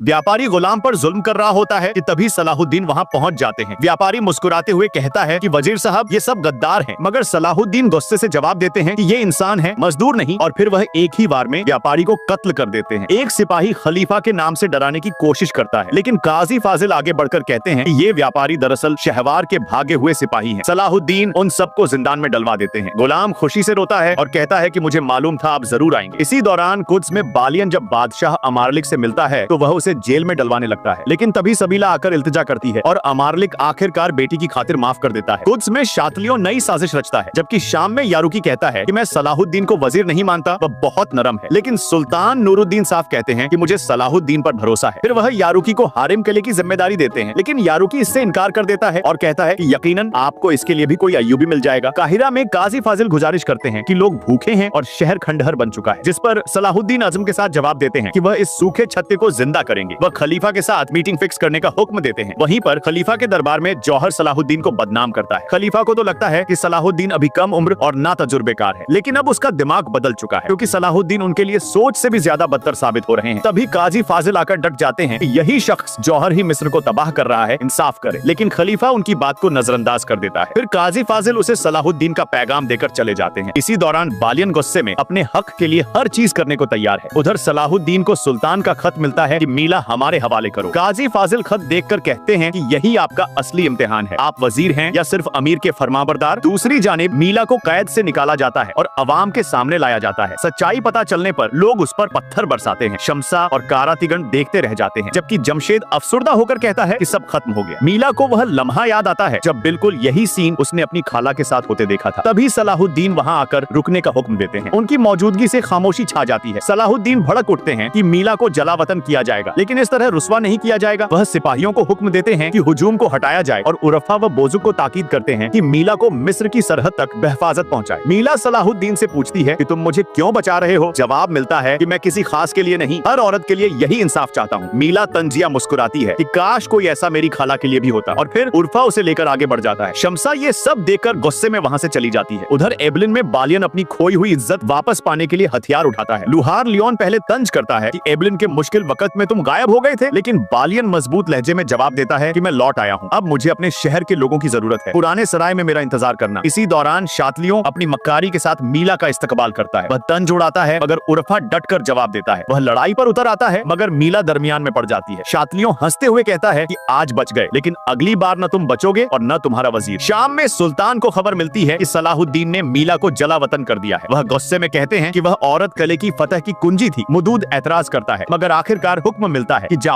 व्यापारी गुलाम पर जुल्म कर रहा होता है कि तभी सलाहुद्दीन वहाँ पहुँच जाते हैं। व्यापारी मुस्कुराते हुए कहता है कि वजीर साहब ये सब गद्दार हैं, मगर सलाहुद्दीन गुस्से से जवाब देते हैं कि ये इंसान है, मजदूर नहीं, और फिर वह एक ही बार में व्यापारी को कत्ल कर देते हैं। एक सिपाही खलीफा के नाम से डराने की कोशिश करता है, लेकिन काजी फाजिल आगे बढ़कर कहते हैं कि ये व्यापारी दरअसल शहवार के भागे हुए सिपाही हैं। सलाहुद्दीन उन सबको जिंदान में डलवा देते हैं। गुलाम खुशी से रोता है और कहता है कि मुझे मालूम था आप जरूर आएंगे। इसी दौरान कुद्स में बालियन जब बादशाह अमारलिक से मिलता है तो वह उसे जेल में डलवाने लगता है, लेकिन तभी सबीला आकर इल्तिजा करती है और अमारलिक आखिरकार बेटी की खातिर माफ कर देता है। कुद्स में शातलियों नई साजिश रचता है, जबकि शाम में यारुकी कहता है कि मैं सलाहुद्दीन को वजीर नहीं मानता, वह बहुत नरम है। लेकिन सुल्तान नूरुद्दीन साफ कहते हैं कि मुझे सलाहुद्दीन पर भरोसा है। फिर वह यारुकी को हारिम किले की जिम्मेदारी देते हैं, लेकिन यारुकी इससे इनकार कर देता है और कहता है कि यकीनन आपको इसके लिए भी कोई अय्यूबी मिल जाएगा। काहिरा में काजी फाजिल गुजारिश करते हैं कि लोग भूखे हैं और शहर खंडहर बन चुका है, जिस पर सलाहुद्दीन आजम के साथ जवाब देते हैं कि वह इस सूखे छत्ते को जिंदा करेंगे। वह खलीफा के साथ मीटिंग फिक्स करने का हुक्म देते हैं। वहीं पर खलीफा के दरबार में जौहर सलाहुद्दीन को बदनाम करता है। खलीफा को तो लगता है कि सलाहुद्दीन अभी कम उम्र और ना तजुर्बेकार है, लेकिन अब उसका दिमाग बदल चुका है, क्योंकि सलाहुद्दीन उनके लिए सोच से भी ज्यादा बदतर साबित हो रहे हैं। तभी काजी फाजिल आकर डट जाते हैं कि यही शख्स जौहर ही मिस्र को तबाह कर रहा है, इंसाफ करे। लेकिन खलीफा उनकी बात को नजरअंदाज कर देता है। फिर काजी फाजिल उसे सलाहुद्दीन का पैगाम देकर चले जाते हैं। इसी दौरान बालियन गुस्से में अपने हक के लिए हर चीज करने को तैयार है। उधर सलाहुद्दीन को सुल्तान का खत मिलता है कि मीला हमारे हवाले करो। काजी फाजिल खत देखकर कहते हैं कि यही आपका असली इम्तिहान है, आप वजीर हैं या सिर्फ अमीर के फरमाबरदार। दूसरी जानिब मीला को कैद से निकाला जाता है और अवाम के सामने लाया जाता है। सच्चाई पता चलने पर लोग उस पर पत्थर बरसाते हैं। शमसा और कारातिगण देखते रह जाते हैं, जबकि जमशेद अफसुर्दा होकर कहता है कि सब खत्म हो गया। मीला को वह लम्हा याद आता है जब बिल्कुल यही सीन उसने अपनी खाला के साथ होते देखा था। तभी सलाहुद्दीन वहाँ आकर रुकने का हुक्म देते हैं। उनकी मौजूदगी से खामोशी छा जाती है। सलाहुद्दीन भड़क उठते हैं कि मीला को जलावतन किया जाएगा, लेकिन इस तरह रुस्वा नहीं किया जाएगा। वह सिपाहियों को हुक्म देते हैं कि हुजूम को हटाया जाए और उरफा व बोजुक को ताकीद करते हैं कि मीला को मिस्र की सरहद तक बहफाजत पहुंचाए। मीला सलाहुद्दीन से पूछती है कि तुम मुझे क्यों बचा रहे हो? जवाब मिलता है कि मैं किसी खास के लिए नहीं, हर औरत के लिए यही इंसाफ चाहता हूँ। मीला तंजिया मुस्कुराती है कि काश कोई ऐसा मेरी खाला के लिए भी होता, और फिर उर्फा उसे लेकर आगे बढ़ जाता है। शमसा ये सब देखकर गुस्से में वहाँ से चली जाती है। उधर एबलिन में बालियन अपनी खोई हुई इज्जत वापस पाने के लिए हथियार उठाता है। लुहार लियोन पहले तंज करता है कि एबलिन के मुश्किल वक्त में तुम गायब हो गए थे, लेकिन बालियन मजबूत लहजे में जवाब देता है कि मैं लौट आया हूँ, अब मुझे अपने शहर के लोगों की जरूरत है, पुराने सराय में मेरा इंतजार करना। इसी दौरान शातलियों अपनी मक्कारी के साथ मीला का इस्तकबाल करता है। वह तंज उड़ाता है, मगर उर्फा डट कर जवाब देता है। वह लड़ाई पर उतर आता है, मगर मीला दरमियान में पड़ जाती है। शातलियों हंसते हुए कहता है कि आज बच गए, लेकिन अगली बार न तुम बचोगे और न तुम्हारा वजीर। शाम में सुल्तान को खबर मिलती है कि सलाहुद्दीन ने मीला को जलावतन कर दिया है। वह गुस्से में कहते हैं कि वह औरत कले की फतह की कुंजी थी। मुदूद एतराज करता है, मगर आखिरकार हुक्म मिलता है कि जाओ।